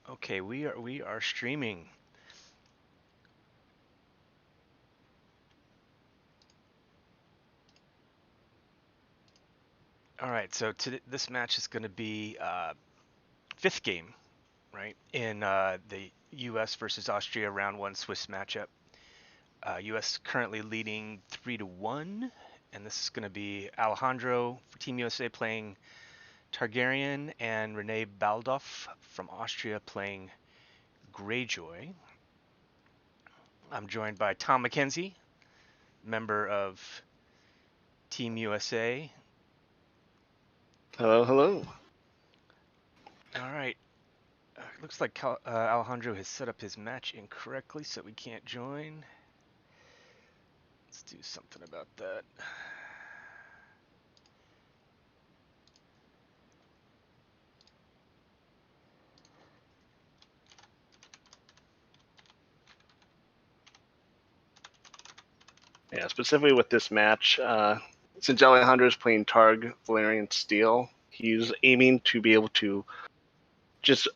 Okay, we are streaming. All right, so this match is going to be fifth game, right? In the U.S. versus Austria round one Swiss matchup. U.S. currently leading 3-1, and this is going to be Alejandro for Team USA playing Targaryen and Renee Baldauf from Austria playing Greyjoy. I'm joined by Tom McKenzie, member of Team USA. Hello, hello. All right. Looks like Alejandro has set up his match incorrectly, so we can't join. Let's do something about that. Yeah, specifically with this match, since Alejandro is playing Targ, Valerian Steel, he's aiming to be able to just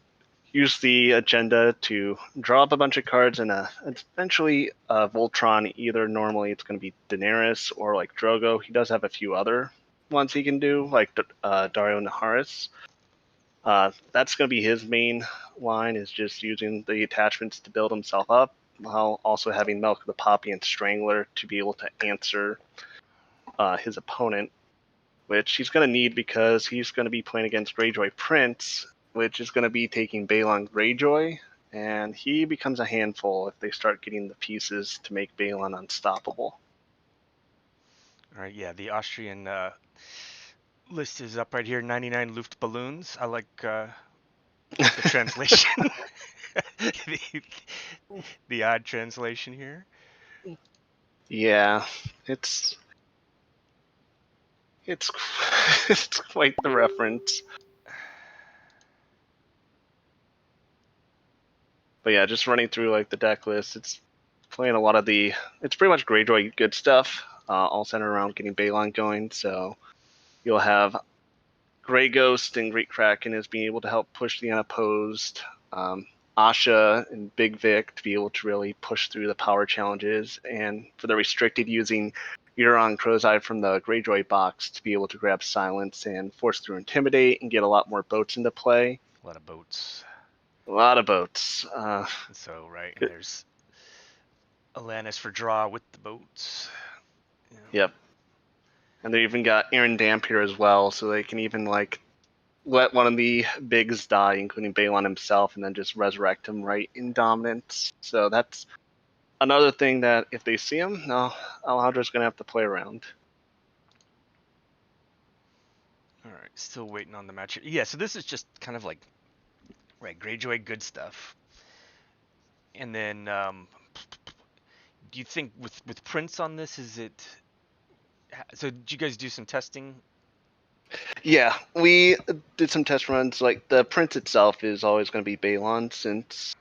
use the agenda to draw up a bunch of cards and eventually Voltron. Either normally it's going to be Daenerys or like Drogo. He does have a few other ones he can do, like Dario Naharis. That's going to be his main line, is just using the attachments to build himself up, while also having Milk of the Poppy and Strangler to be able to answer his opponent, which he's going to need because he's going to be playing against Greyjoy Prince, which is going to be taking Balon Greyjoy, and he becomes a handful if they start getting the pieces to make Balon unstoppable. All right, yeah, the Austrian list is up right here. 99 Luftballons. I like the translation, the, the odd translation here. Yeah, it's it's it's quite the reference. But yeah, just running through like the deck list, it's playing a lot of it's pretty much Greyjoy good stuff, all centered around getting Balon going. So you'll have Grey Ghost and Great Kraken as being able to help push the unopposed. Asha and Big Vic to be able to really push through the power challenges, and for the restricted, using Euron Crow's Eye from the Greyjoy box to be able to grab Silence and force through Intimidate and get a lot more boats into play. A lot of boats. A lot of boats. So, right, and there's Alanis for draw with the boats. Yeah. Yep. And they even got Aaron Damp here as well, so they can even like let one of the bigs die, including Balon himself, and then just resurrect him right in dominance. So that's another thing that if they see him, no, Alejandro's gonna have to play around. All right, still waiting on the match. Yeah, so this is just kind of like, right, Greyjoy good stuff. And then, do you think with Prince on this, is it? So did you guys do some testing? Yeah, we did some test runs. Like the Prince itself is always going to be Balon, since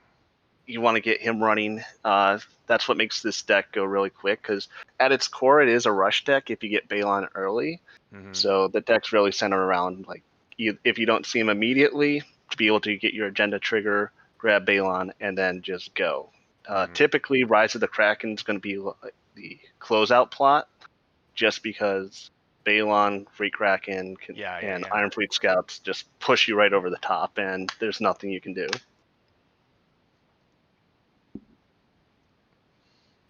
you want to get him running. That's what makes this deck go really quick, because at its core, it is a rush deck if you get Balon early. Mm-hmm. So the deck's really centered around like if you don't see him immediately, to be able to get your agenda trigger, grab Balon, and then just go. Mm-hmm. Typically, Rise of the Kraken is going to be the closeout plot, just because Balon, Free Kraken, and Yeah. Iron Fleet Scouts just push you right over the top, and there's nothing you can do.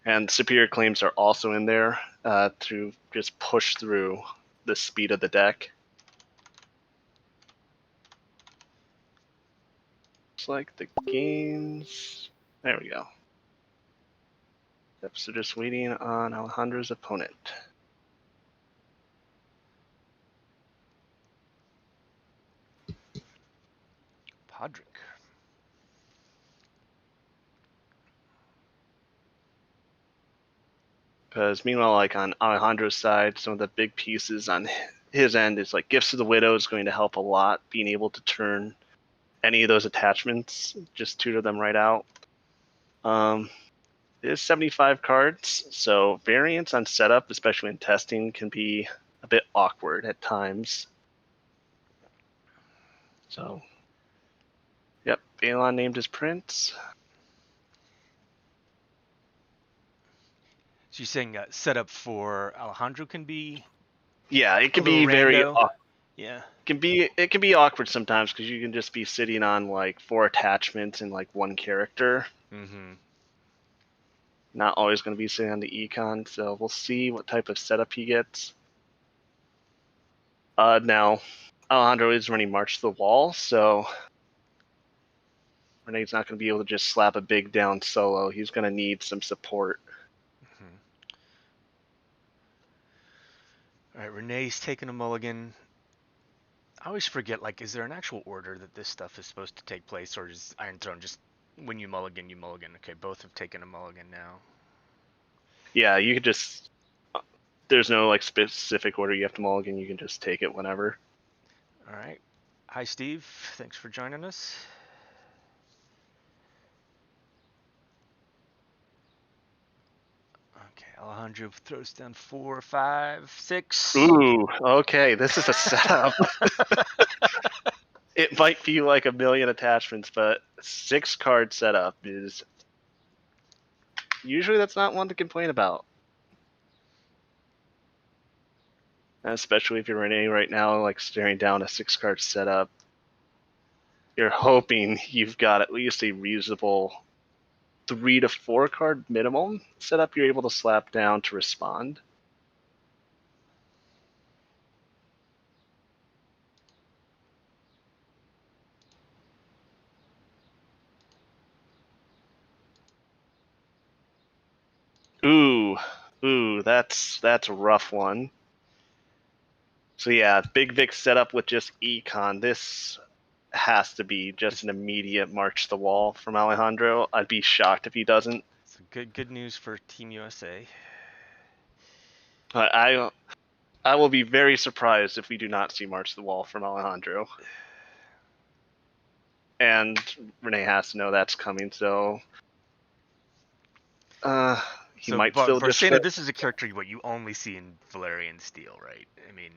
And Superior Claims are also in there to just push through the speed of the deck. Looks like the games. There we go. Yep, so just waiting on Alejandro's opponent. Podrick. Because meanwhile, like on Alejandro's side, some of the big pieces on his end is like Gifts of the Widow is going to help a lot, being able to turn any of those attachments, just tutor them right out. It is 75 cards, so variance on setup, especially in testing, can be a bit awkward at times. So Yep, Balon named his prince. So you're saying setup for Alejandro can be Yeah, it a can little be very rando? Yeah. it can be awkward sometimes because you can just be sitting on like 4 attachments and like 1 character. Mm-hmm. Not always going to be sitting on the econ, so we'll see what type of setup he gets. Now, Alejandro is running March to the Wall, so Renee's not going to be able to just slap a big down solo. He's going to need some support. Mm-hmm. All right, Renee's taking a mulligan. I always forget, like, is there an actual order that this stuff is supposed to take place, or is Iron Throne just when you mulligan, you mulligan? Okay, both have taken a mulligan now. Yeah, you could just. There's no like specific order you have to mulligan. You can just take it whenever. All right. Hi, Steve. Thanks for joining us. Okay, Alejandro throws down 4, 5, 6. Ooh, okay, this is a setup. It might be like a million attachments, but 6 card setup is usually that's not one to complain about. Especially if you're Renee right now, like staring down a 6 card setup. You're hoping you've got at least a reasonable 3 to 4 card minimum setup you're able to slap down to respond. Ooh, that's a rough one. So yeah, Big Vic setup with just econ. This has to be just an immediate march to the wall from Alejandro. I'd be shocked if he doesn't. So good news for Team USA. I will be very surprised if we do not see march to the wall from Alejandro. And Renee has to know that's coming, so he So might still just Barcena, this is a character what you only see in Valerian Steel, right? I mean,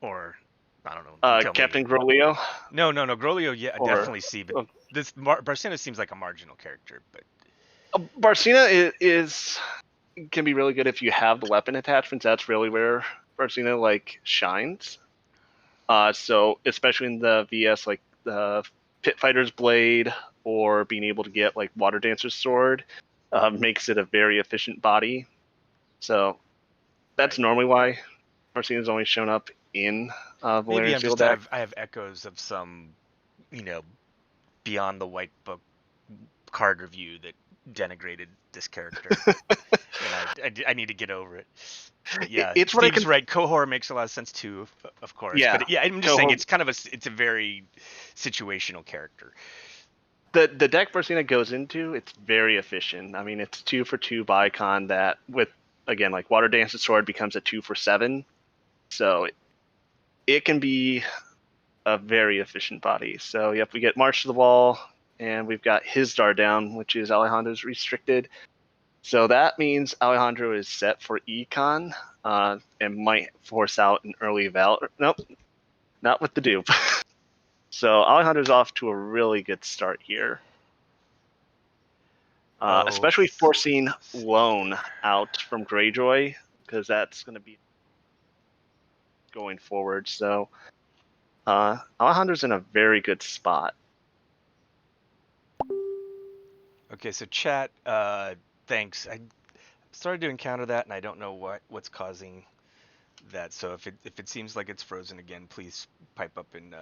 or I don't know. You tell me. Captain Grolio. No. Grolio, yeah, I Or definitely see, but this Barcena seems like a marginal character. But Barcena is can be really good if you have the weapon attachments. That's really where Barcena like shines. So especially in the VS, like the Pit Fighter's Blade or being able to get like Water Dancer's Sword, makes it a very efficient body. So that's right. normally why Barcena's only shown up in Maybe Valerian Steel deck. I have echoes of some, you know, beyond the white book card review that denigrated this character, and I need to get over it. But yeah, It's what I Steve's can. right. Cohor makes a lot of sense too, of course. Yeah, But yeah, I'm just saying Cohort. it's kind of it's a very situational character. The deck Barcena goes into, it's very efficient. I mean, it's 2 for 2 Bicon that with again like Water Dancer's Sword becomes a 2 for 7. So it can be a very efficient body. So yep, we get March to the Wall, and we've got his Dar down, which is Alejandro's restricted. So that means Alejandro is set for Econ, and might force out an early Val. Nope, not with the dupe. So Alejandro's off to a really good start here. Oh, Especially forcing Lone out from Greyjoy, because that's going to be going forward. So Alejandro's in a very good spot. okay. So chat, thanks. I started to encounter that, and I don't know what's causing that. So if it seems like it's frozen again, please pipe up in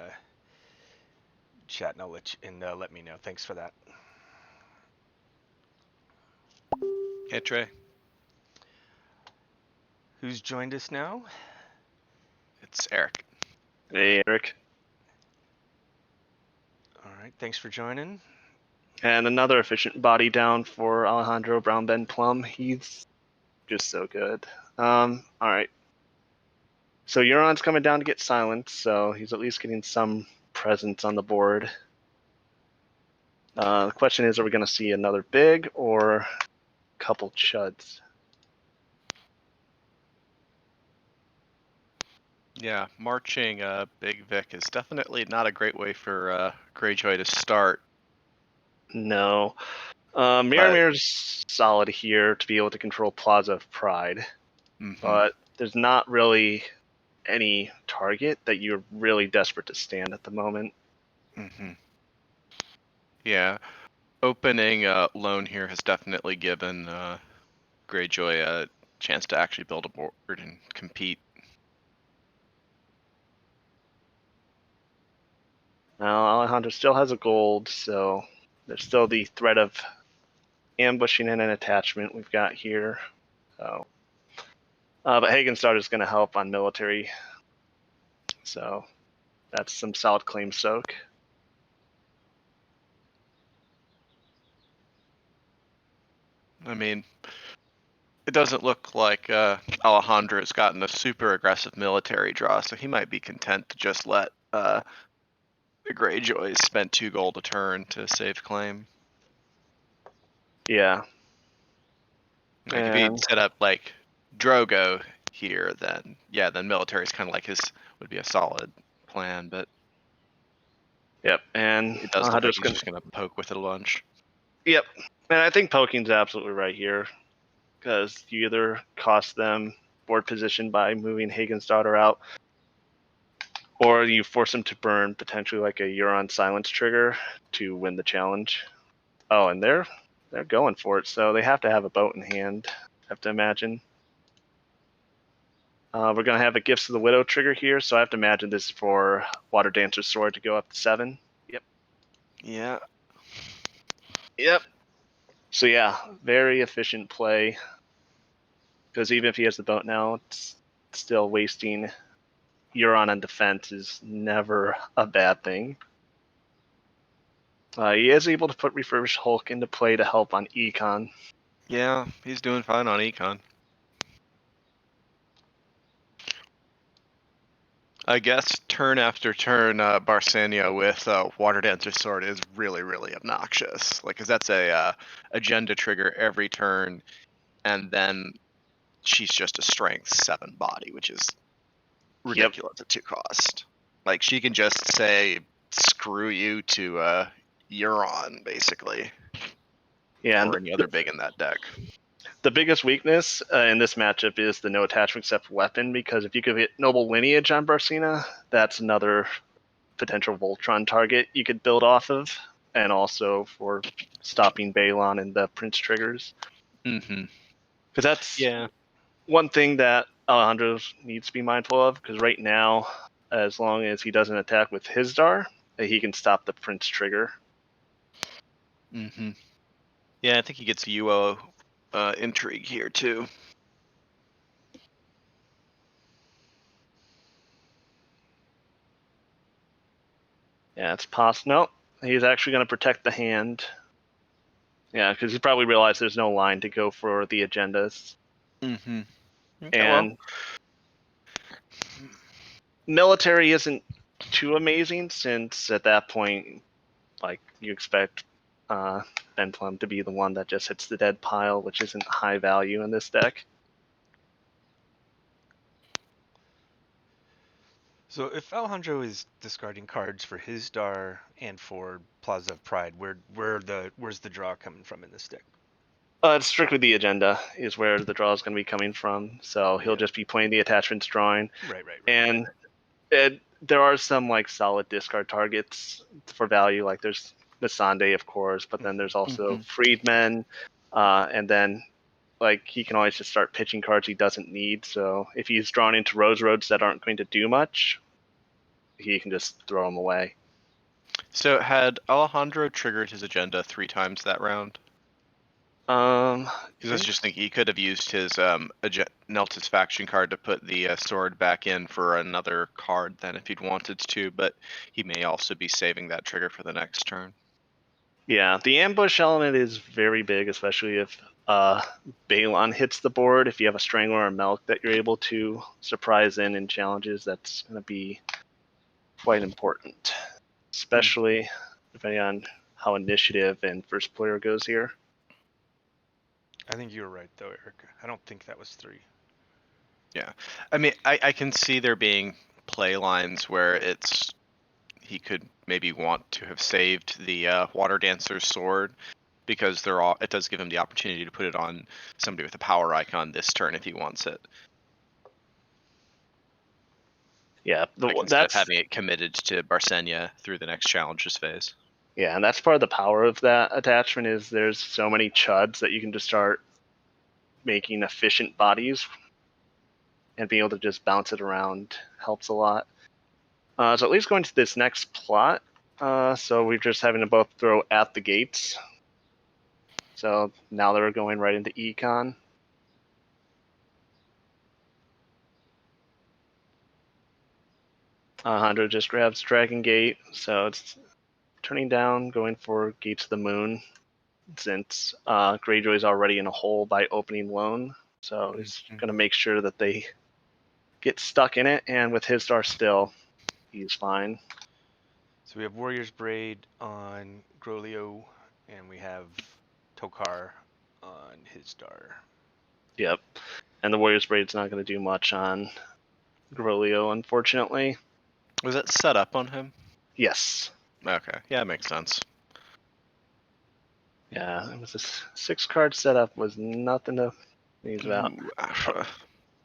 chat, and I'll let me know. Thanks for that. Hey, Trey. Who's joined us now? It's Eric. Hey, Eric. All right, thanks for joining. And another efficient body down for Alejandro Brown Ben Plum. He's just so good. All right. So Euron's coming down to get silenced, so he's at least getting some presence on the board. The question is, are we going to see another big or a couple chuds? Yeah, marching Big Vic is definitely not a great way for Greyjoy to start. No. But Miramir's solid here to be able to control Plaza of Pride, but there's not really any target that you're really desperate to stand at the moment. Yeah, opening lone here has definitely given Greyjoy a chance to actually build a board and compete. Now Alejandro still has a gold, so there's still the threat of ambushing in an attachment we've got here. So, but Hagenstad is going to help on military, so that's some solid claim soak. I mean, it doesn't look like Alejandro's gotten a super aggressive military draw, so he might be content to just let the Greyjoys spend 2 gold a turn to save claim. Yeah. Like if he'd set up like Drogo here, then yeah, then military is kind of like would be a solid plan, but Yep, and it does look like he's just gonna poke with it a bunch. Yep, and I think poking's absolutely right here, because you either cost them board position by moving Hagen's daughter out, or you force them to burn potentially like a Euron silence trigger to win the challenge. Oh, and they're going for it, so they have to have a boat in hand, I have to imagine. We're going to have a Gifts of the Widow trigger here, so I have to imagine this is for Water Dancer's Sword to go up to 7. Yep. Yeah. Yep. So yeah, very efficient play. Because even if he has the boat now, it's still wasting Euron on defense is never a bad thing. He is able to put Refurbished Hulk into play to help on Econ. Yeah, he's doing fine on Econ. I guess turn after turn, Barsania with Water Dancer Sword is really, really obnoxious. Like, 'cause that's a agenda trigger every turn, and then she's just a strength 7 body, which is ridiculous at 2 cost. Like, she can just say screw you to Euron, basically. Yeah, Or any other big in that deck. the biggest weakness in this matchup is the no attachment except weapon, because if you could hit Noble Lineage on Barsina, that's another potential Voltron target you could build off of, and also for stopping Balon and the Prince triggers. Mm-hmm. Because that's one thing that Alejandro needs to be mindful of, because right now, as long as he doesn't attack with his Dar, he can stop the Prince trigger. Mm-hmm. Yeah, I think he gets UO intrigue here too. Yeah, it's possible. No, he's actually going to protect the hand. Yeah, because he probably realized there's no line to go for the agendas. Mm-hmm. Okay, And military isn't too amazing, since at that point, like, you expect Ben Plum to be the one that just hits the dead pile, which isn't high value in this deck. So if Alejandro is discarding cards for his Dar and for Plaza of Pride, where's the draw coming from in this deck? It's strictly the agenda is where the draw is going to be coming from. So he'll just be playing the attachments drawing. Right. And there are some like solid discard targets for value. Like there's Missandei, of course, but then there's also Freedmen, and then like he can always just start pitching cards he doesn't need. So if he's drawn into Rose Roads that aren't going to do much, he can just throw them away. So had Alejandro triggered his agenda 3 times that round? Because I was just thinking he could have used his Neltis faction card to put the sword back in for another card then if he'd wanted to, but he may also be saving that trigger for the next turn. Yeah, the ambush element is very big, especially if Balon hits the board. If you have a Strangler or Milk that you're able to surprise in challenges, that's going to be quite important, especially depending on how initiative and first player goes here. I think you were right though, Eric. I don't think that was 3. Yeah, I mean, I can see there being play lines where he could maybe want to have saved the Water Dancer's sword because it does give him the opportunity to put it on somebody with a power icon this turn if he wants it. Yeah, Instead of having it committed to Barsenya through the next challenges phase. Yeah, and that's part of the power of that attachment is there's so many chuds that you can just start making efficient bodies, and being able to just bounce it around helps a lot. So at least going to this next plot, so we're just having to both throw at the gates. So now they're going right into econ. Alejandro just grabs Dragon Gate, so it's turning down, going for Gates of the Moon, since Greyjoy's already in a hole by opening lone. So he's going to make sure that they get stuck in it, and with his star still, he's fine. So we have Warrior's Braid on Grolio, and we have Tokar on his star. Yep. And the Warrior's Braid's not going to do much on Grolio, unfortunately. Was it set up on him? Yes. Okay, yeah, it makes sense. Yeah, it was a 6-card setup, was nothing to sneeze about.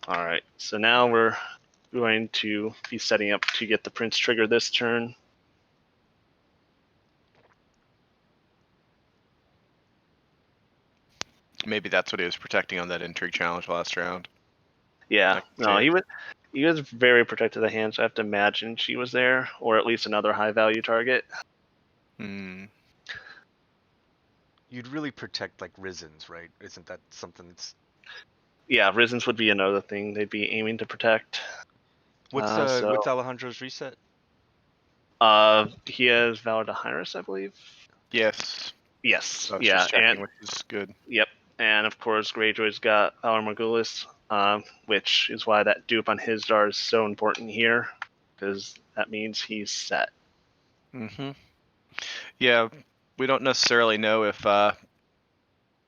All right, so now we're going to be setting up to get the Prince trigger this turn. Maybe that's what he was protecting on that intrigue challenge last round. Yeah, no, he was very protected of the hand, so I have to imagine she was there, or at least another high value target. Hmm. You'd really protect like Risen's, right? Isn't that something that's... Yeah, Risen's would be another thing they'd be aiming to protect. What's Alejandro's reset? He has Valor to Hyrus, I believe. Yes. Yes. I was just checking, which is good. Yep. And of course, Greyjoy's got Valor Morghulis, which is why that dupe on his star is so important here, because that means he's set. Mm-hmm. Yeah, we don't necessarily know if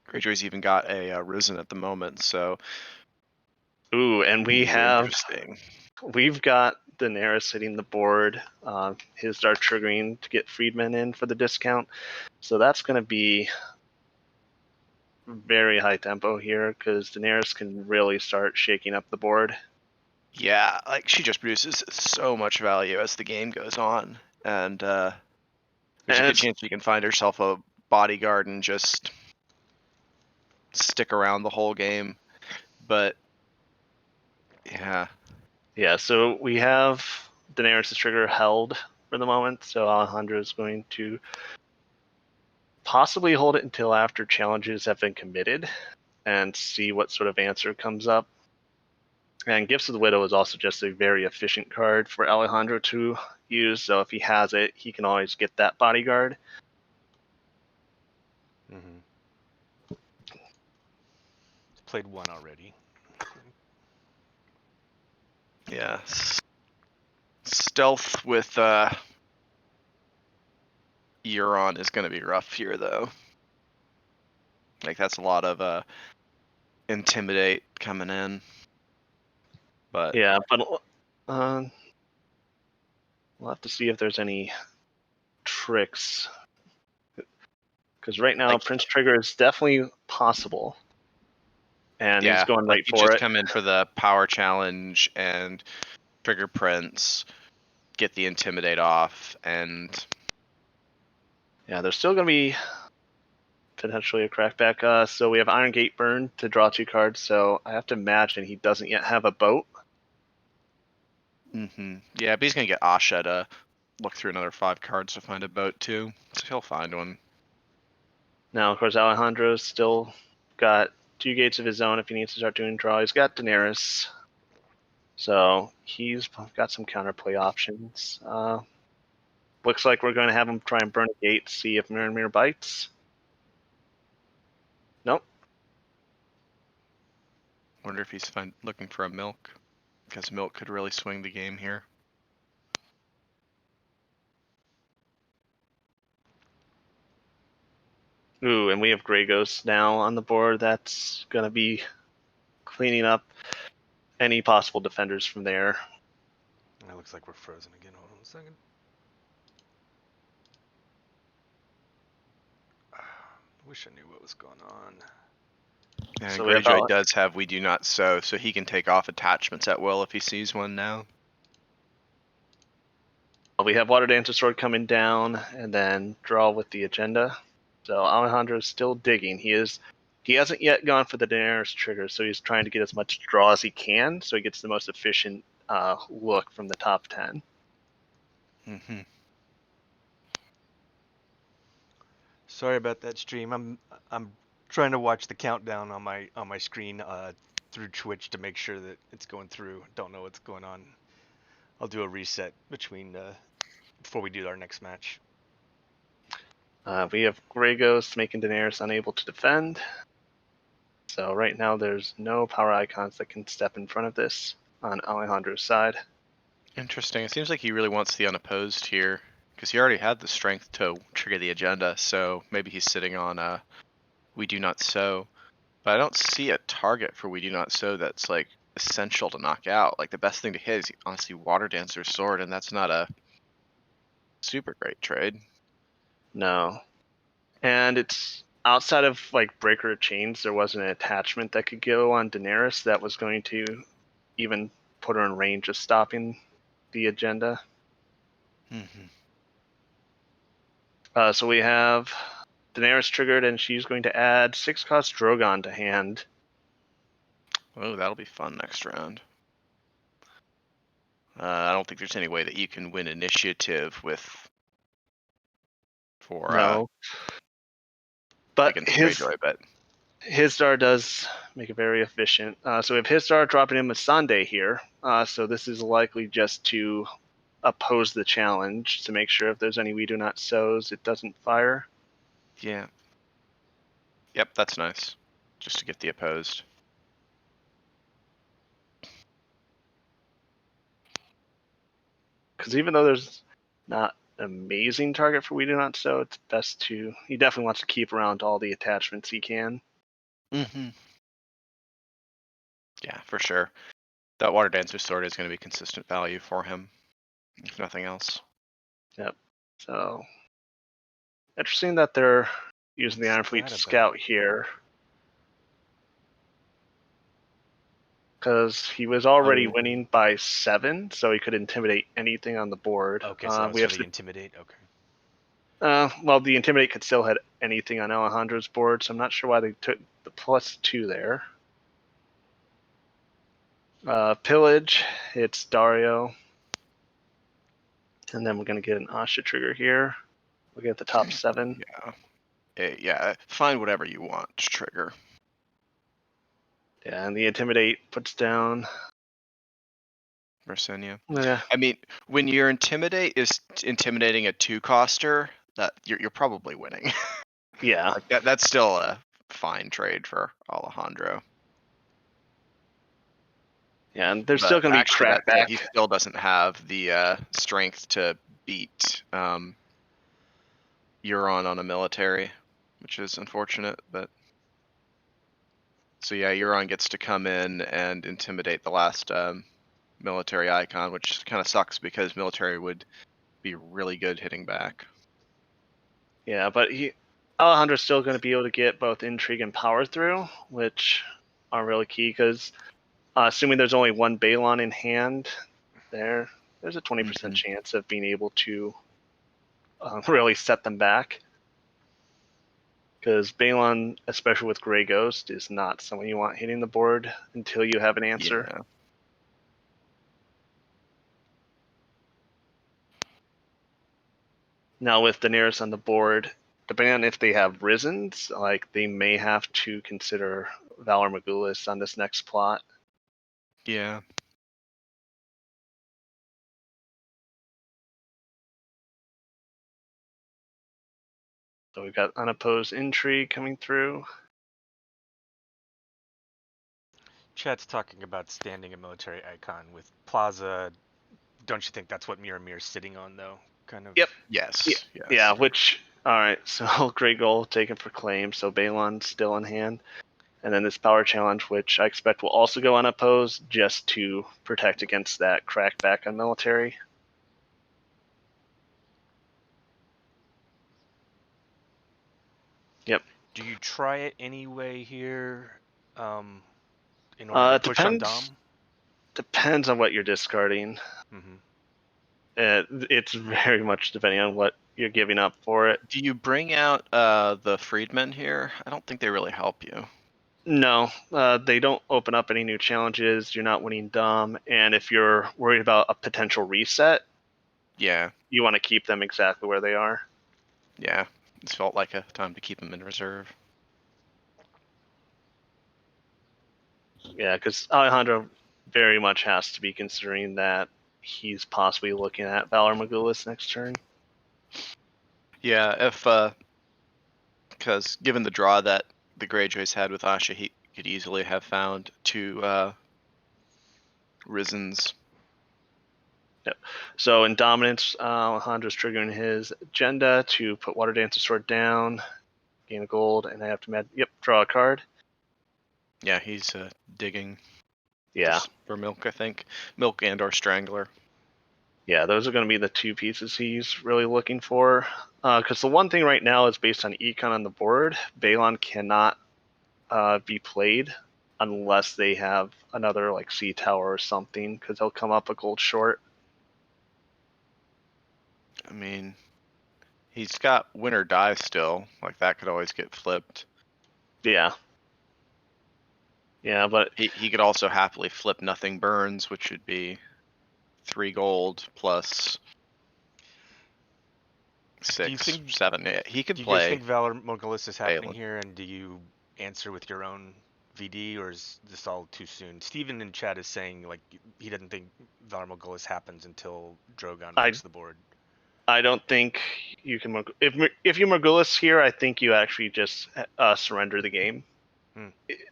Greyjoy's even got a Risen at the moment, so. Ooh, and we've got Daenerys hitting the board, his star triggering to get Freedman in for the discount. So that's going to be very high tempo here, because Daenerys can really start shaking up the board. Yeah, like she just produces so much value as the game goes on, and there's a good chance she can find herself a bodyguard and just stick around the whole game. But yeah, so we have Daenerys' trigger held for the moment, so Alejandro is going to possibly hold it until after challenges have been committed and see what sort of answer comes up. And Gifts of the Widow is also just a very efficient card for Alejandro to use, so if he has it, he can always get that bodyguard. Mm-hmm. Played one already. yeah. Stealth with Euron is going to be rough here, though. Like that's a lot of intimidate coming in. But yeah, but we'll have to see if there's any tricks, because right now Prince Trigger is definitely possible, and he's going right for it. Just come in for the power challenge and trigger Prince, get the intimidate off, and yeah, there's still going to be potentially a crackback. So we have Iron Gate Burn to draw 2 cards, so I have to imagine he doesn't yet have a boat. Mm-hmm. Yeah, but he's going to get Asha to look through another 5 cards to find a boat, too. So he'll find one. Now, of course, Alejandro's still got 2 gates of his own if he needs to start doing draw. He's got Daenerys, so he's got some counterplay options. Looks like we're going to have him try and burn a gate, see if Miramir bites. Nope. Wonder if he's looking for a milk, because milk could really swing the game here. Ooh, and we have Grey Ghost now on the board. That's going to be cleaning up any possible defenders from there. It looks like we're frozen again. Hold on a second. Wish I knew what was going on. And So we have Greyjoy does have We Do Not Sow, so he can take off attachments at will if he sees one now. We have Water Dancer Sword coming down, and then draw with the agenda. So Alejandro's still digging. He hasn't yet gone for the Daenerys trigger, so he's trying to get as much draw as he can, so he gets the most efficient look from the top 10. Mm-hmm. Sorry about that stream. I'm trying to watch the countdown on my screen through Twitch to make sure that it's going through. Don't know what's going on. I'll do a reset between before we do our next match. We have Grey Ghost making Daenerys unable to defend. So right now there's no power icons that can step in front of this on Alejandro's side. Interesting. It seems like he really wants the unopposed here, because he already had the strength to trigger the agenda, so maybe he's sitting on We Do Not Sow. But I don't see a target for We Do Not Sow that's like essential to knock out. Like the best thing to hit is honestly Water Dancer's Sword, and that's not a super great trade. No. And it's outside of like Breaker of Chains, there wasn't an attachment that could go on Daenerys that was going to even put her in range of stopping the agenda. Mm-hmm. So we have Daenerys triggered, and she's going to add 6-cost Drogon to hand. Oh, that'll be fun next round. I don't think there's any way that you can win initiative No. But against Greyjoy, but Hisdar does make it very efficient. So we have Hisdar dropping in Missandei here. So this is likely just to oppose the challenge to make sure if there's any We Do Not Sows, it doesn't fire. yeah. Yep, that's nice. Just to get the opposed. Because even though there's not an amazing target for We Do Not Sow, it's best to. He definitely wants to keep around all the attachments he can. Mm-hmm. Yeah, for sure. That Water Dancer Sword is going to be consistent value for him, if nothing else. Yep. So interesting that they're using the Iron Fleet Scout here. Because he was already winning by 7, so he could intimidate anything on the board. Okay, so we have the Intimidate. Okay. Well, the Intimidate could still hit anything on Alejandro's board, so I'm not sure why they took the +2 there. Pillage, it's Dario. And then we're going to get an Asha trigger here. We'll get the top 7. Yeah, find whatever you want to trigger. Yeah, and the Intimidate puts down Mersenia. Yeah. I mean, when your Intimidate is intimidating a 2-coster, that you're probably winning. Yeah. Like that's still a fine trade for Alejandro. Yeah, and there's still going to be crackback. He still doesn't have the strength to beat Euron on a military, which is unfortunate. But so yeah, Euron gets to come in and intimidate the last military icon, which kind of sucks because military would be really good hitting back. Yeah, but Alejandro's still going to be able to get both intrigue and power through, which are really key because assuming there's only one Balon in hand, there's a 20% chance of being able to really set them back. Because Balon, especially with Grey Ghost, is not someone you want hitting the board until you have an answer. Yeah. Now with Daenerys on the board, depending on if they have Risens, like they may have to consider Valor Morghulis on this next plot. Yeah. So we've got unopposed intrigue coming through. Chat's talking about standing a military icon with Plaza. Don't you think that's what Miramir's sitting on, though? Kind of. Yep. Yes. Yeah, which, all right, so Grey Gold taken for claim, so Balon's still in hand. And then this power challenge, which I expect will also go unopposed, just to protect against that crackback on military. Yep. Do you try it anyway here in order to push on Dom? Depends on what you're discarding. Mm-hmm. It's very much depending on what you're giving up for it. Do you bring out the freedmen here? I don't think they really help you. No, they don't open up any new challenges. You're not winning Dom, and if you're worried about a potential reset, Yeah, you want to keep them exactly where they are. yeah. It's felt like a time to keep them in reserve. Yeah, because Alejandro very much has to be considering that he's possibly looking at Valor Magulis next turn. Yeah, if because given the draw that the Greyjoys had with Asha, he could easily have found two Risens. Yep. So in Dominance, Alejandro's triggering his agenda to put Water Dancer Sword down, gain a gold, and I have to draw a card. Yeah, he's digging. Yeah. For Milk, I think. Milk and or Strangler. Yeah, those are going to be the two pieces he's really looking for. Because the one thing right now is based on econ on the board. Balon cannot be played unless they have another like Sea Tower or something, because they'll come up a gold short. I mean, he's got Winter Die still. Like, that could always get flipped. Yeah. Yeah, but He could also happily flip Nothing Burns, which would be 3 gold plus 6, 7. Yeah, he could Do you play. guys think Valor Mogulis is happening Balin. here, and do you answer with your own VD, or is this all too soon? Steven in chat is saying like he doesn't think Valor Mogulis happens until Drogon breaks the board. I don't think you can. If you Morgulis here, I think you actually just surrender the game.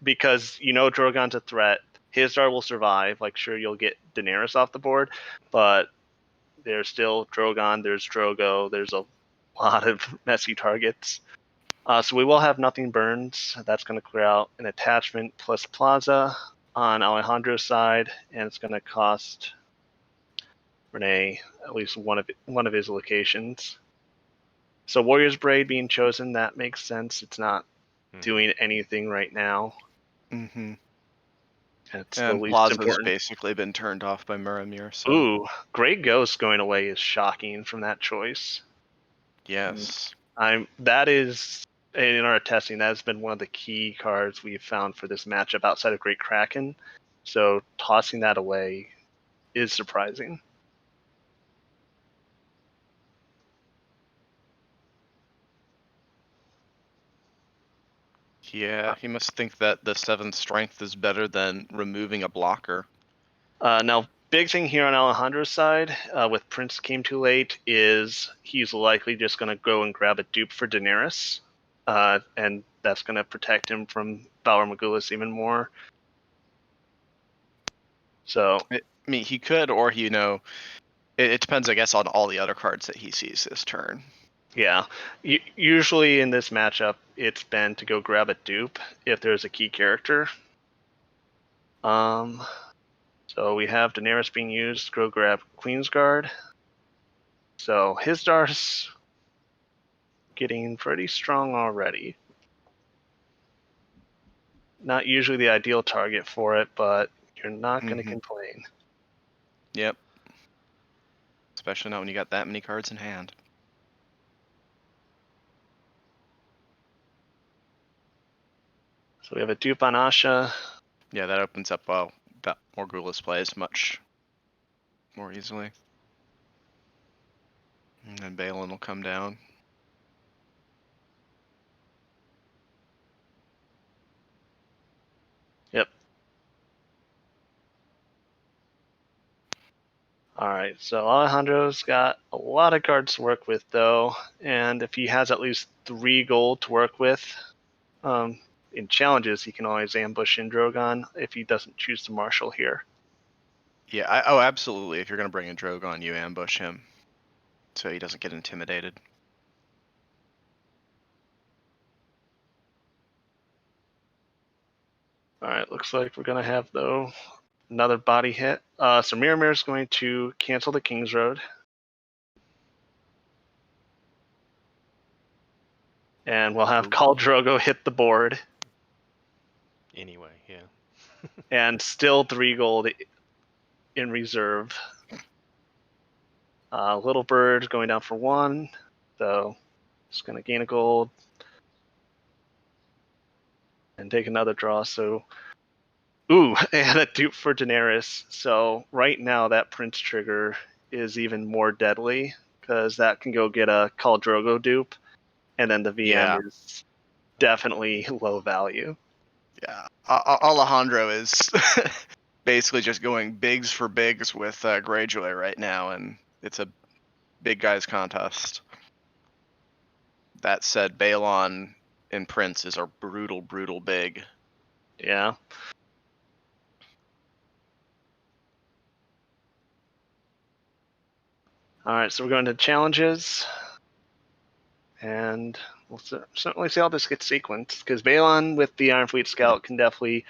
Because you know Drogon's a threat. Hisdar will survive. Like, sure, you'll get Daenerys off the board, but there's still Drogon, there's Drogo, there's a lot of messy targets. So we will have Nothing Burns. That's going to clear out an attachment plus Plaza on Alejandro's side, and it's going to cost Renee at least one of his locations. So Warrior's Braid being chosen, that makes sense. It's not doing anything right now. Mm-hmm. It's And the least Plaza's important. basically been turned off by Muramir. So. Ooh, Grey Ghost going away is shocking from that choice. Yes. That is, in our testing, that has been one of the key cards we've found for this matchup outside of Great Kraken. So tossing that away is surprising. Yeah, he must think that the 7th strength is better than removing a blocker. Now, big thing here on Alejandro's side, with Prince Came Too Late, is he's likely just going to go and grab a dupe for Daenerys, and that's going to protect him from Valor Magulis even more. So, I mean, he could, or it depends, I guess, on all the other cards that he sees this turn. Yeah, usually in this matchup, it's been to go grab a dupe if there's a key character. So we have Daenerys being used to go grab Queensguard. So Hisdar's getting pretty strong already. Not usually the ideal target for it, but you're not going to complain. Yep. Especially not when you got that many cards in hand. So we have a dupe on Asha. Yeah, that opens up that Morgulis plays much more easily. And then Balin will come down. Yep. Alright, so Alejandro's got a lot of cards to work with, though, and if he has at least 3 gold to work with, in challenges, he can always ambush in Drogon if he doesn't choose to marshal here. Yeah, absolutely. If you're going to bring in Drogon, you ambush him so he doesn't get intimidated. All right, looks like we're gonna have though another body hit. So Miramir's going to cancel the King's Road. And we'll have Ooh. Khal Drogo hit the board. Anyway, yeah. And still 3 gold in reserve. Little Bird going down for 1. So just going to gain a gold. And take another draw. So, ooh, and a dupe for Daenerys. So right now that Prince trigger is even more deadly. Because that can go get a Khal Drogo dupe. And then the VM is definitely low value. Yeah. Alejandro is basically just going bigs for bigs with Greyjoy right now, and it's a big guys contest. That said, Balon and Prince is a brutal, brutal big. Yeah. All right, so we're going to challenges. And we'll certainly see how this gets sequenced. Because Balon with the Iron Fleet Scout can definitely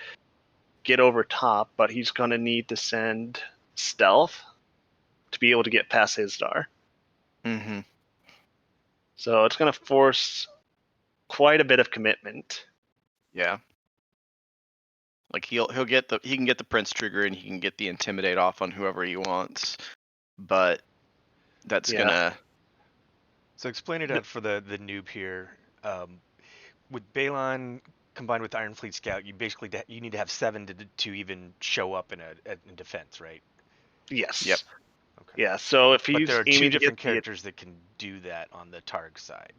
get over top, but he's going to need to send Stealth to be able to get past his star. Mm-hmm. So it's going to force quite a bit of commitment. Yeah. Like he can get the Prince trigger and he can get the Intimidate off on whoever he wants, but that's gonna. So explain it out for the noob here. With Balon combined with Iron Fleet Scout, you basically you need to have 7 to even show up in defense, right? Yes. Yep. Okay. Yeah. So if But he's there are 2 aiming to different get characters that can do that on the Targ side.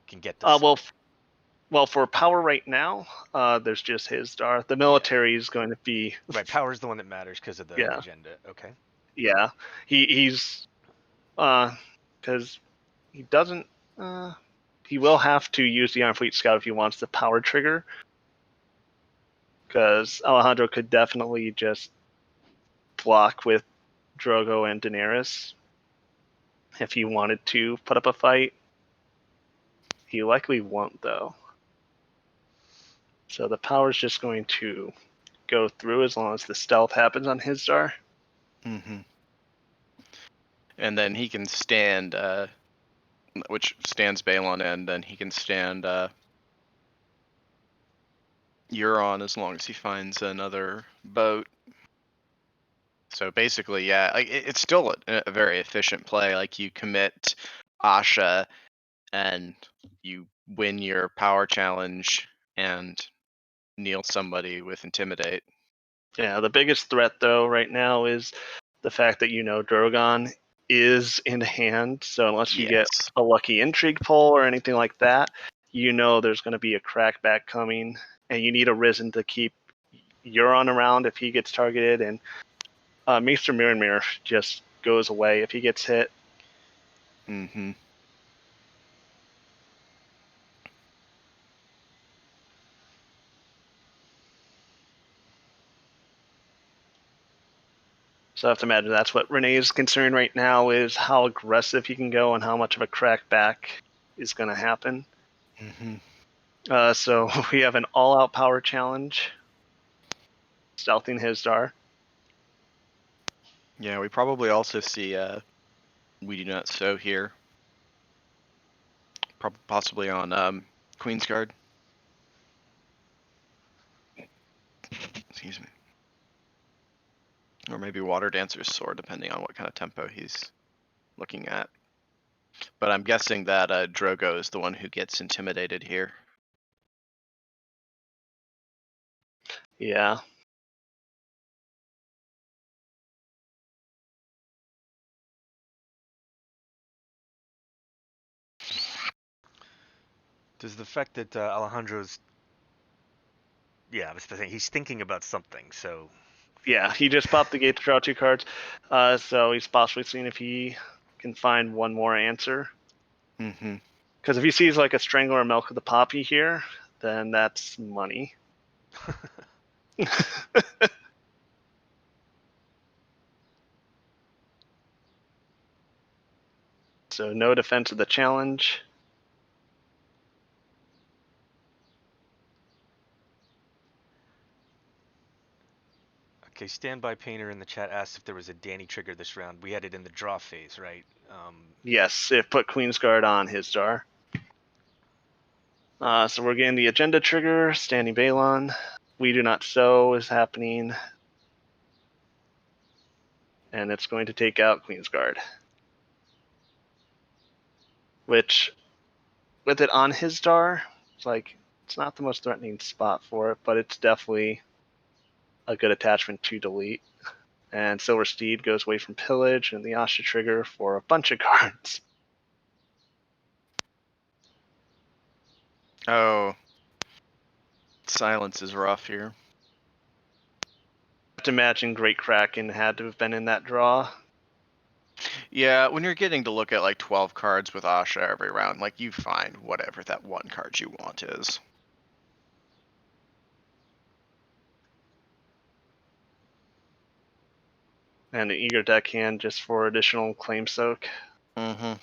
Can get the well, for power right now, there's just his star. The military is going to be right. Power's the one that matters because of the agenda. Okay. Yeah. He's because he doesn't. He will have to use the Iron Fleet Scout if he wants the power trigger. Because Alejandro could definitely just block with Drogo and Daenerys if he wanted to put up a fight. He likely won't, though. So the power's just going to go through as long as the stealth happens on his star. Mm-hmm. And then he can stand, which stands Balon, and then he can stand Euron as long as he finds another boat. So basically, yeah, like it's still a very efficient play. Like you commit Asha, and you win your power challenge, and kneel somebody with Intimidate. Yeah, the biggest threat, though, right now is the fact that Drogon is in hand. So unless you get Yes. a lucky intrigue pull or anything like that, there's going to be a crackback coming, and you need a Risen to keep Euron around if he gets targeted, and Maester Mirror just goes away if he gets hit. Mm-hmm. So I have to imagine that's what Renee's concern right now is how aggressive he can go and how much of a crackback is going to happen. Mm-hmm. So we have an all-out power challenge, stealthing his star. Yeah, we probably also see We Do Not Sow here. Possibly on Queensguard. Excuse me. Or maybe Water Dancer's Sword, depending on what kind of tempo he's looking at. But I'm guessing that Drogo is the one who gets intimidated here. Yeah. Does the fact that Alejandro's I was saying he's thinking about something, so Yeah, he just popped the gate to draw 2 cards. So he's possibly seeing if he can find one more answer. Mm-hmm. Because if he sees like a Strangler or Milk of the Poppy here, then that's money. So no defense of the challenge. Okay, Standby Painter in the chat asked if there was a Danny trigger this round. We had it in the draw phase, right? Yes, it put Queen's Guard on his jar. So we're getting the agenda trigger, Standing Balon. We Do Not Sow is happening. And it's going to take out Queen's Guard. Which, with it on his jar, it's not the most threatening spot for it, but it's definitely a good attachment to delete. And Silver Steed goes away from Pillage and the Asha trigger for a bunch of cards. Oh, silence is rough here. I have to imagine Great Kraken had to have been in that draw. Yeah, when you're getting to look at like 12 cards with Asha every round, like you find whatever that one card you want is. And an Eager Deckhand just for additional claim soak. Mm-hmm.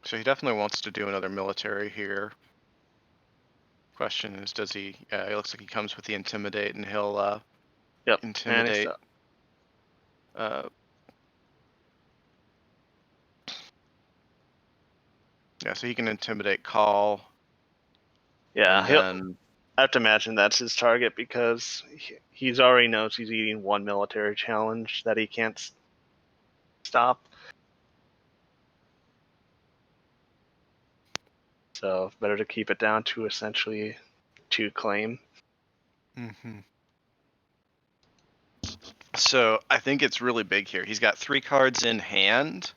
So he definitely wants to do another military here. Question is, does he? It looks like he comes with the Intimidate, and he'll Yep. intimidate. Yeah, so he can intimidate Call. Yeah, And then I have to imagine that's his target because he's already knows he's eating one military challenge that he can't stop. So better to keep it down to essentially 2 claim. Mm-hmm. So I think it's really big here. He's got 3 cards in hand.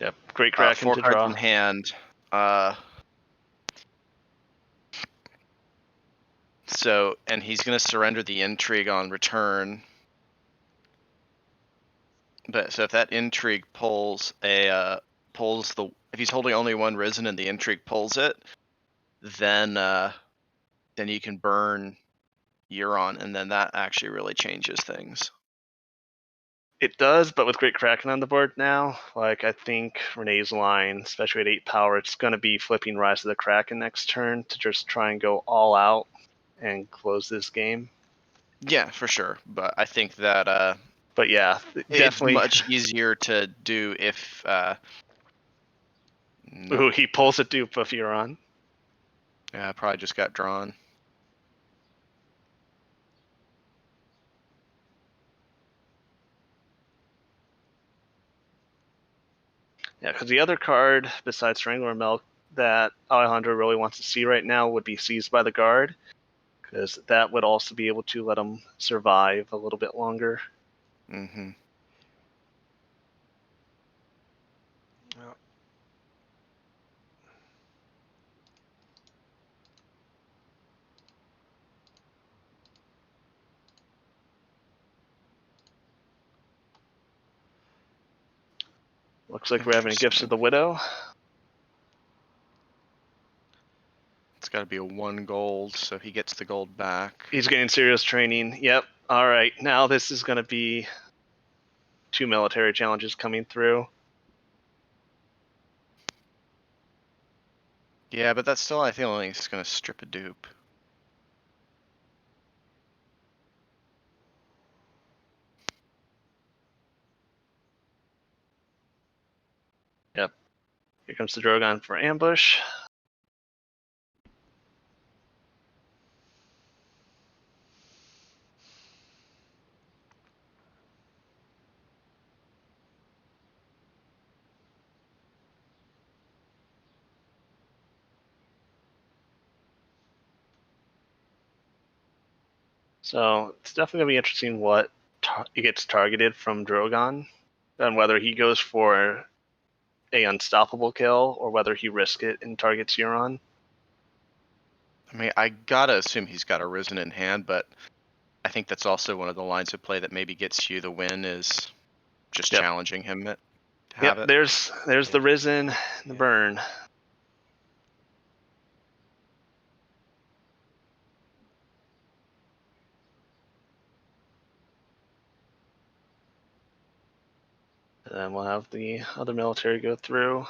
Yep, Great Kraken 4 to cards draw. in hand. So, and he's going to surrender the Intrigue on return. But so if that Intrigue pulls if he's holding only 1 Risen and the Intrigue pulls it, then you can burn Euron, and then that actually really changes things. It does, but with Great Kraken on the board now, I think Renee's line, especially at 8 power, it's going to be flipping Rise of the Kraken next turn to just try and go all out and close this game. Yeah, for sure. But I think that but yeah, it's definitely much easier to do if Ooh, he pulls a dupe of Euron. Yeah, probably just got drawn. Yeah, because the other card besides Strangler Milk that Alejandro really wants to see right now would be Seized by the Guard, because that would also be able to let him survive a little bit longer. Mm-hmm. Well, Looks like we're having Gifts of the Widow. It's got to be a 1 gold, so he gets the gold back. He's getting serious training. Yep. All right. Now this is going to be 2 military challenges coming through. Yeah, but that's still, I feel like it's going to strip a dupe. Yep. Here comes the Drogon for ambush. So it's definitely going to be interesting what gets targeted from Drogon, and whether he goes for a unstoppable kill or whether he risks it and targets Euron. I mean, I gotta assume he's got a Risen in hand, but I think that's also one of the lines of play that maybe gets you the win is just challenging him to have it. There's the Risen, the burn. And then we'll have the other military go through.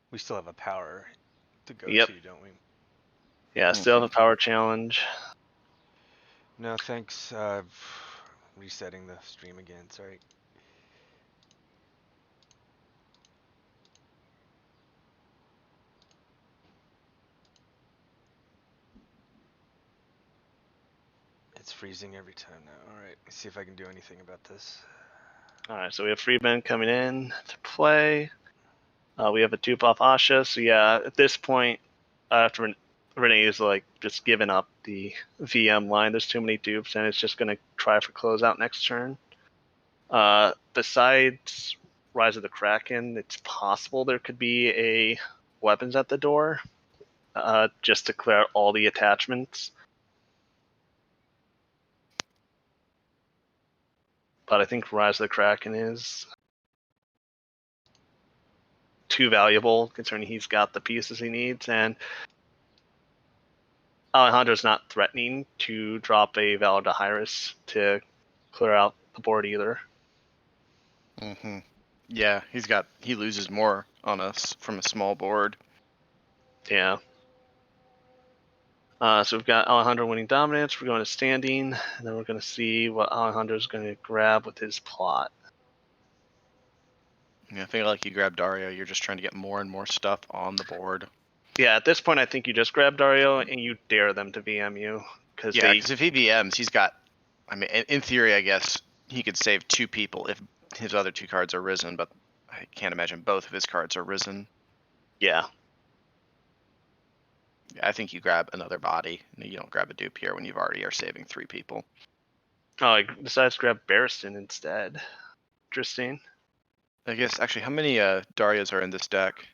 We still have a power to go Yep. to, don't we? Yeah, still have a power challenge. No, thanks. Resetting the stream again. Sorry. It's freezing every time now. All right, let's see if I can do anything about this. All right, so we have Freeman coming in to play. We have a dupe off Asha. So yeah, at this point, after Renee is like just giving up the VM line, there's too many dupes, and it's just gonna try for closeout next turn. Besides Rise of the Kraken, it's possible there could be a weapons at the door, just to clear out all the attachments. But I think Rise of the Kraken is too valuable, considering he's got the pieces he needs, and Alejandro's not threatening to drop a Valor to clear out the board either. Mm-hmm. Yeah, he loses more on us from a small board. Yeah. So we've got Alejandro winning dominance. We're going to standing, and then we're going to see what Alejandro's going to grab with his plot. Yeah, I think like you grab Dario, you're just trying to get more and more stuff on the board. Yeah, at this point, I think you just grab Dario and you dare them to VM you. Because if he VMs, he's got. I mean, in theory, I guess he could save 2 people if his other 2 cards are risen, but I can't imagine both of his cards are risen. Yeah. I think you grab another body. You don't grab a dupe here when you already are saving 3 people. Oh, he decides to grab Barristan instead. Interesting. I guess actually, how many Darios are in this deck?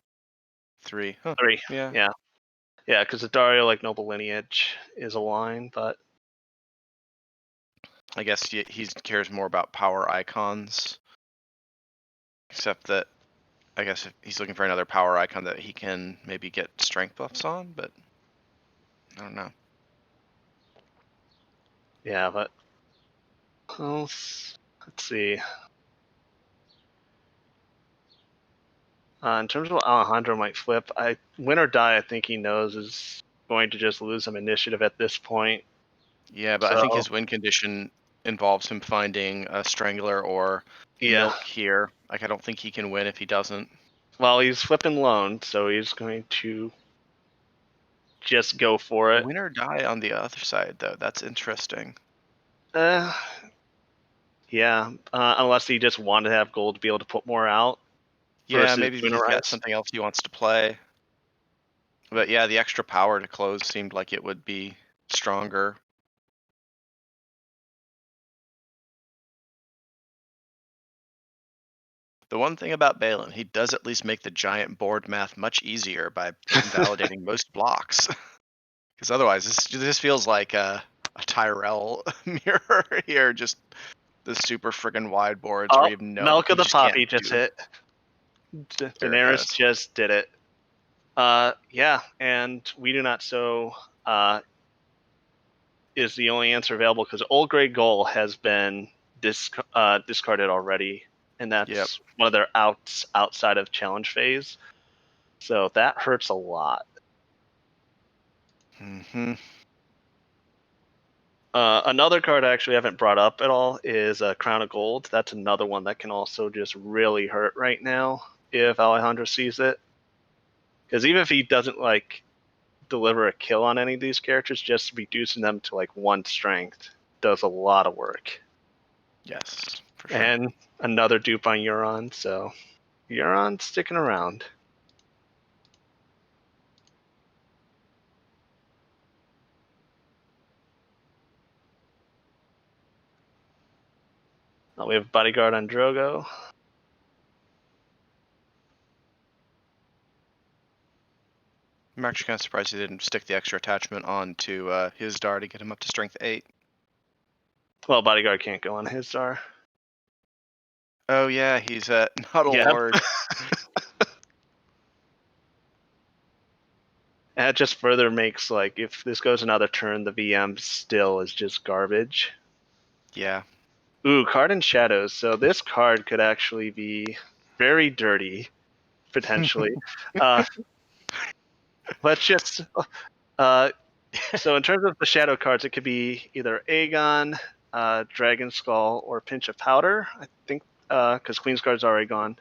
3. Huh. 3. Yeah. Yeah, because the Dario like noble lineage is a line, but I guess he cares more about power icons. Except that, I guess if he's looking for another power icon that he can maybe get strength buffs on, but I don't know. yeah, but let's see. In terms of what Alejandro might flip, win or die, I think he knows is going to just lose some initiative at this point. Yeah, but I think his win condition involves him finding a Strangler or Milk here. Like, I don't think he can win if he doesn't. Well, he's flipping lone, so he's going to just go for it. Win or die on the other side, though. That's interesting. Yeah, unless he just wanted to have gold to be able to put more out. Yeah, maybe he's got something else he wants to play. But yeah, the extra power to close seemed like it would be stronger. The one thing about Balin, he does at least make the giant board math much easier by invalidating most blocks. Because otherwise, this feels like a Tyrell mirror here, just the super friggin' wide boards where you have no. Milk of the Poppy just hit. Daenerys just did it. Yeah, and we do not so is the only answer available because Old Grey Gull has been discarded already, and that's one of their outs outside of challenge phase. So that hurts a lot. Mm-hmm. Another card I actually haven't brought up at all is Crown of Gold. That's another one that can also just really hurt right now if Alejandro sees it. Because even if he doesn't like deliver a kill on any of these characters, just reducing them to like 1 strength does a lot of work. Yes, for sure. And another dupe on Euron, so Euron's sticking around. We have Bodyguard on Drogo. I'm actually kind of surprised he didn't stick the extra attachment on to his Dar to get him up to strength 8. Well, Bodyguard can't go on his Dar. Oh yeah, he's not a lord. That just further makes, like, if this goes another turn, the VM still is just garbage. Yeah. Ooh, card and shadows. So this card could actually be very dirty, potentially. Let's just. So in terms of the shadow cards, it could be either Aegon, Dragon Skull, or Pinch of Powder. I think because Queen's Guard's already gone.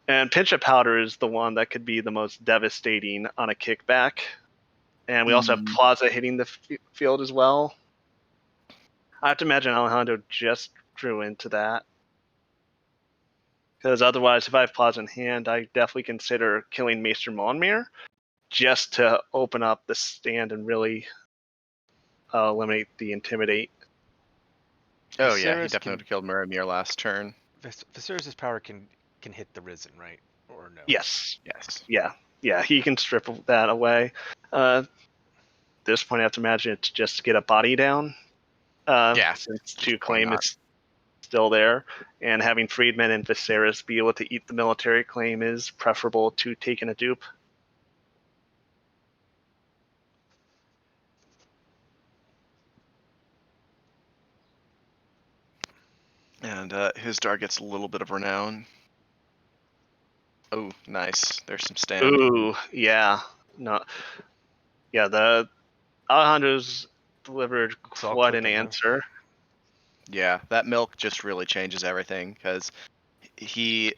And Pinch of Powder is the one that could be the most devastating on a kickback. And we also have Plaza hitting the field as well. I have to imagine Alejandro just drew into that. Because otherwise, if I have Plaza in hand, I definitely consider killing Maester Monmir just to open up the stand and really eliminate the Intimidate. Oh yeah, he Viserys definitely would have killed Miramir last turn. Viserys' power can hit the Risen, right? Or no? Yes. Yes. Yeah, he can strip that away. At this point, I have to imagine it's just to get a body down. Yeah. Since Just to why claim not? is still there, and having Friedman and Viserys be able to eat the military claim is preferable to taking a dupe. And Hisdar gets a little bit of renown. Oh, nice. There's some stand. Ooh, yeah. No. Yeah, the Alejandro's delivered It's all quite an clicking, huh? answer. Yeah, that milk just really changes everything because he's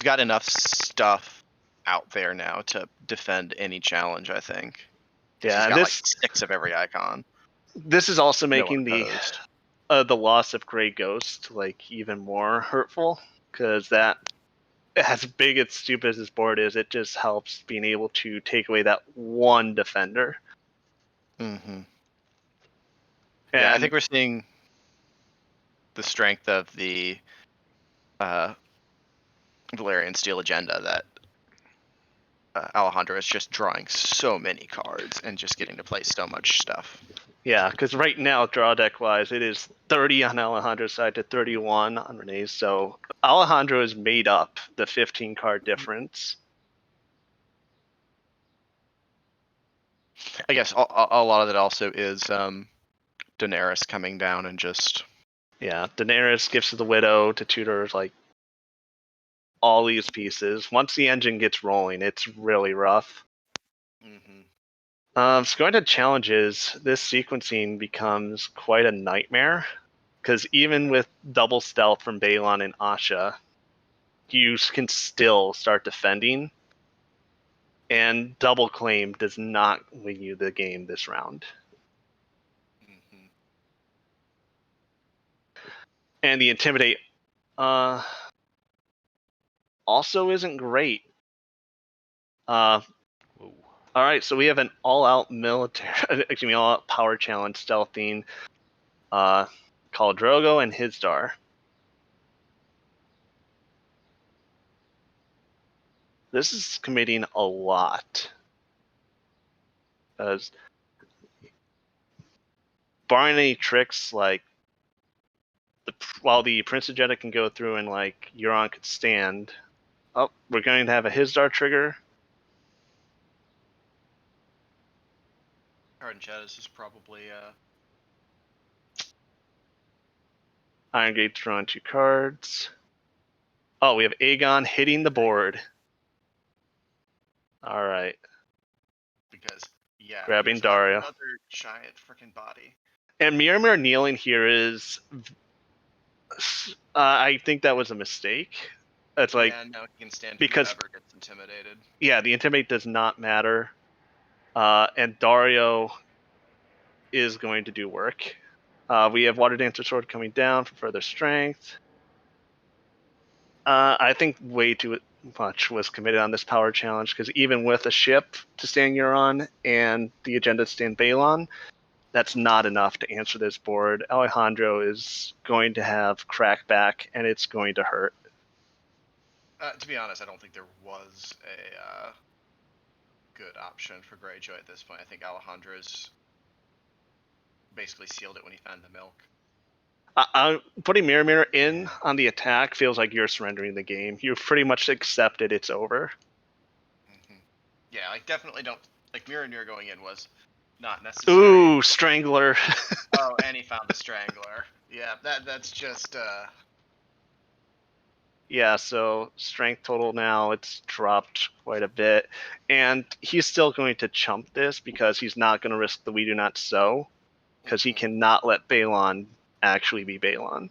got enough stuff out there now to defend any challenge, I think. Because he's Yeah, and got like this 6 of every icon. is also No one making opposed. the loss of Grey Ghost like even more hurtful, because that, as big and stupid as this board is, it just helps being able to take away that one defender. Mm-hmm. And Yeah, I think we're seeing the strength of the Valerian Steel agenda that Alejandro is just drawing so many cards and just getting to play so much stuff. yeah, because right now, draw deck wise, it is 30 on Alejandro's side to 31 on Renee's. So Alejandro has made up the 15 card difference. I guess a lot of it also is Daenerys coming down and just Yeah, Daenerys, Gifts of the Widow to tutor like all these pieces. Once the engine gets rolling, it's really rough. So going to challenges, this sequencing becomes quite a nightmare, because even with double stealth from Balon and Asha, you can still start defending, and double claim does not win you the game this round. And the Intimidate also isn't great. All right, so we have an all-out military, excuse me, all-out power challenge stealthing called Drogo and Hisdar. This is committing a lot. As barring any tricks, like while the Prince of Jeddah can go through and like Euron could stand. Oh, we're going to have a Hisdar trigger. Card and Shadows is probably Iron Gate's drawing 2 cards. Oh, we have Aegon hitting the board. All right. because Grabbing he's got Dario. another giant freaking body. And Miramir kneeling here is, I think that was a mistake. That's like, no, he can stand because whoever gets intimidated. yeah, the Intimidate does not matter, and Dario is going to do work. We have Water Dancer Sword coming down for further strength. I think way too much was committed on this power challenge, because even with a ship to stand Euron and the agenda to stand Balon, that's not enough to answer this board. Alejandro is going to have crackback, and it's going to hurt. To be honest, I don't think there was a good option for Greyjoy at this point. I think Alejandro's basically sealed it when he found the milk. Putting Miramir in on the attack feels like you're surrendering the game. You've pretty much accepted it's over. Yeah, like definitely don't like Miramir going in was not necessary. Ooh, Strangler. Oh, and he found the Strangler. Yeah, that's just Yeah, so strength total now, it's dropped quite a bit. And he's still going to chump this because he's not going to risk the We Do Not Sow, because he cannot let Balon actually be Balon.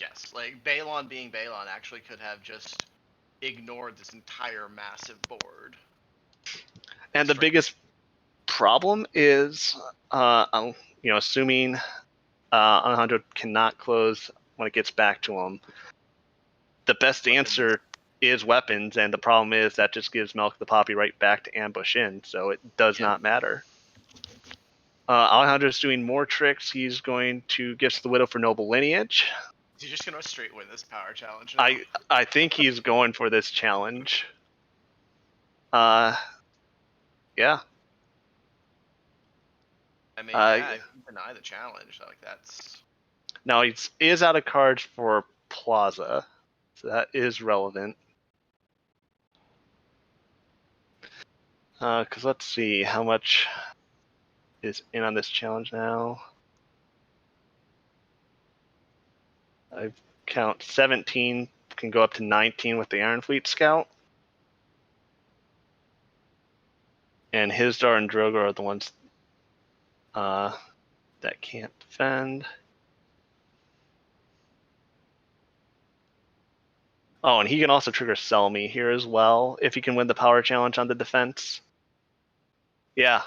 yes, like Balon being Balon actually could have just ignored this entire massive board. And the biggest problem is, assuming Alejandro cannot close when it gets back to him, the best answer is weapons, and the problem is that just gives Milk the Poppy right back to ambush in, so it does not matter. Alejandro's doing more tricks. He's going to Gifts the Widow for Noble Lineage. He's just gonna straight win this power challenge now. I think he's going for this challenge. Yeah. I mean, yeah, if you deny the challenge, like that's. Now he is out of cards for Plaza, so that is relevant. Because let's see how much is in on this challenge now. I count 17, can go up to 19 with the Iron Fleet Scout. And Hizdar and Drogo are the ones that can't defend. Oh, and he can also trigger Sell Me here as well if he can win the power challenge on the defense. Yeah,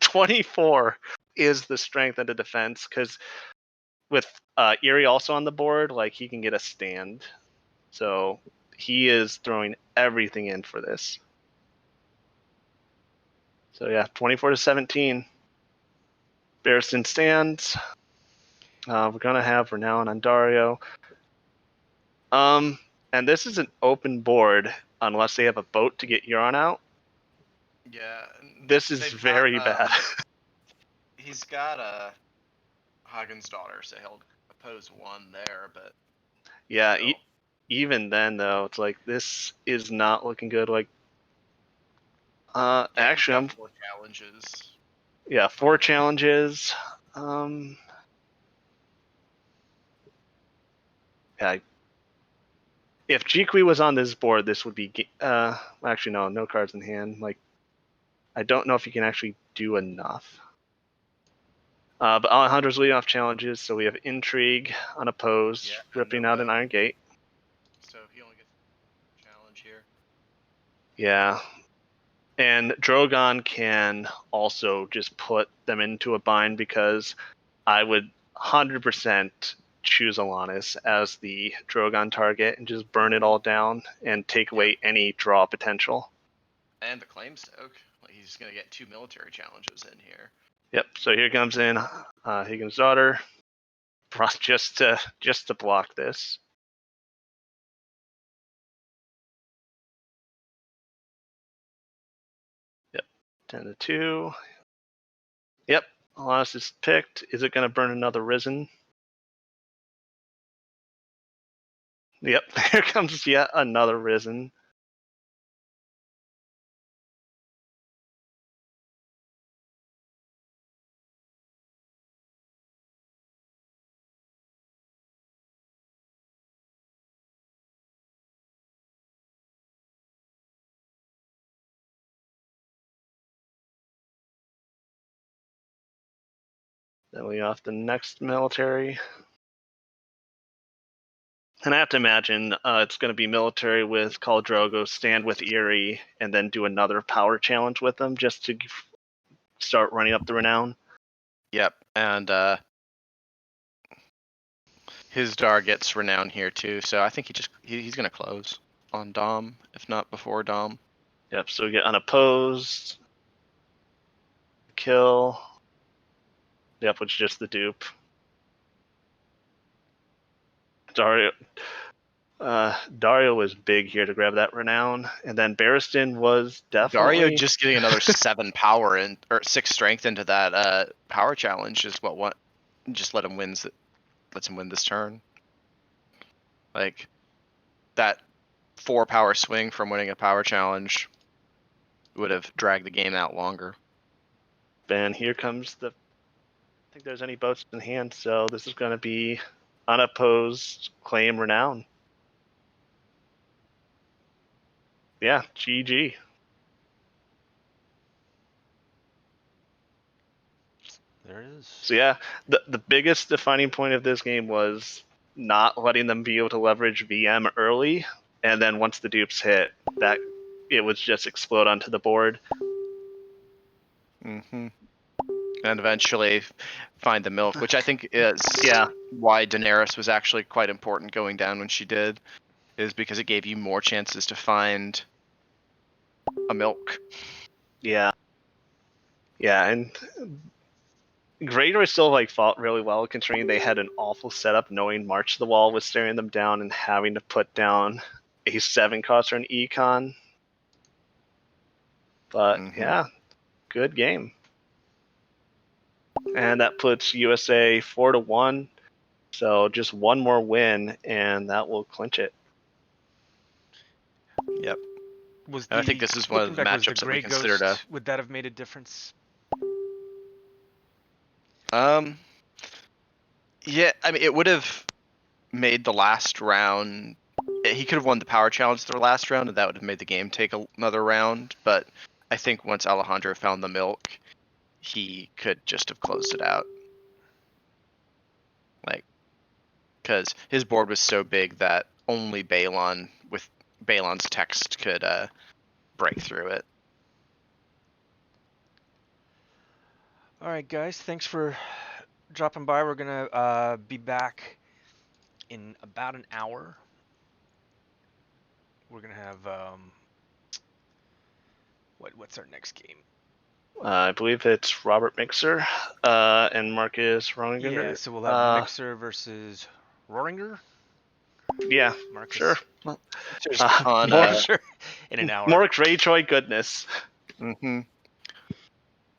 24 is the strength of the defense, because with Eerie also on the board, like he can get a stand. So he is throwing everything in for this. So yeah, 24 to 17. Barristan stands. We're gonna have Renown on Dario. And this is an open board unless they have a boat to get Euron out. Yeah. This is very bad. He's got Hagen's daughter, so he'll oppose one there, but. Yeah, even then though, it's like this is not looking good. Like, actually, I'm 4 challenges. Yeah, 4 challenges. Yeah. If Jiqui was on this board, this would be. Actually, no cards in hand. Like, I don't know if you can actually do enough. But Alejandro's leading off challenges, so we have Intrigue unopposed, ripping out an Iron Gate. So he only gets a challenge here. Yeah. And Drogon can also just put them into a bind, because I would 100% choose Alanis as the Drogon target and just burn it all down and take away any draw potential. And the claim stoke. Like, he's going to get 2 military challenges in here. Yep, so here comes in Higgins' daughter, just to block this. Yep, 10 to 2. Yep, Alanis is picked. Is it going to burn another Risen? Yep, here comes yet another Risen. Then we off the next military. And I have to imagine it's going to be military with Khal Drogo, stand with Eerie, and then do another power challenge with them just to start running up the renown. Yep, and Hizdar gets renown here too, so I think he's going to close on Dom, if not before Dom. Yep, so we get unopposed, kill. Yep, which is just the dupe. Dario was big here to grab that renown, and then Barristan was definitely. Dario just getting another 7 power or 6 strength into that power challenge is what just lets him win this turn. Like, that 4 power swing from winning a power challenge would have dragged the game out longer. And here comes the think there's any boats in hand, so this is going to be unopposed claim renown. Yeah, GG. There it is. So yeah, the biggest defining point of this game was not letting them be able to leverage VM early, and then once the dupes hit, that it would just explode onto the board. And eventually find the milk, which I think is Yeah. why Daenerys was actually quite important going down when she did, is because it gave you more chances to find a milk. Yeah. Yeah, and Greater still fought really well considering they had an awful setup, knowing March to the Wall was staring them down and having to put down a 7 cost or an econ. But yeah, good game. And that puts USA 4-1. So just one more win, and that will clinch it. Yep. I think this is one of the matchups that we considered a. Would that have made a difference? Yeah, I mean, it would have made the last round. He could have won the power challenge the last round, and that would have made the game take another round. But I think once Alejandro found the milk, he could just have closed it out. Because his board was so big that only Balon with Balon's text could break through it. All right, guys. Thanks for dropping by. We're gonna be back in about an hour. We're gonna have what's our next game? I believe it's Robert Mixer and Marcus Roniger. Yeah, so we'll have Mixer versus Roringer. Yeah, Marcus. sure. Sure. In an hour. More Greyjoy goodness.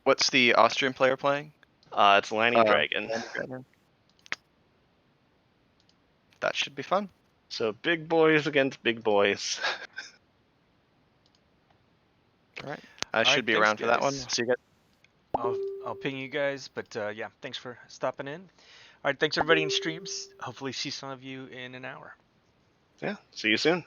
What's the Austrian player playing? It's Lanny Dragon. That should be fun. So big boys against big boys. All right. I should be around for that one. See you guys. I'll ping you guys, but yeah, thanks for stopping in. All right, thanks everybody in streams. Hopefully see some of you in an hour. Yeah, see you soon.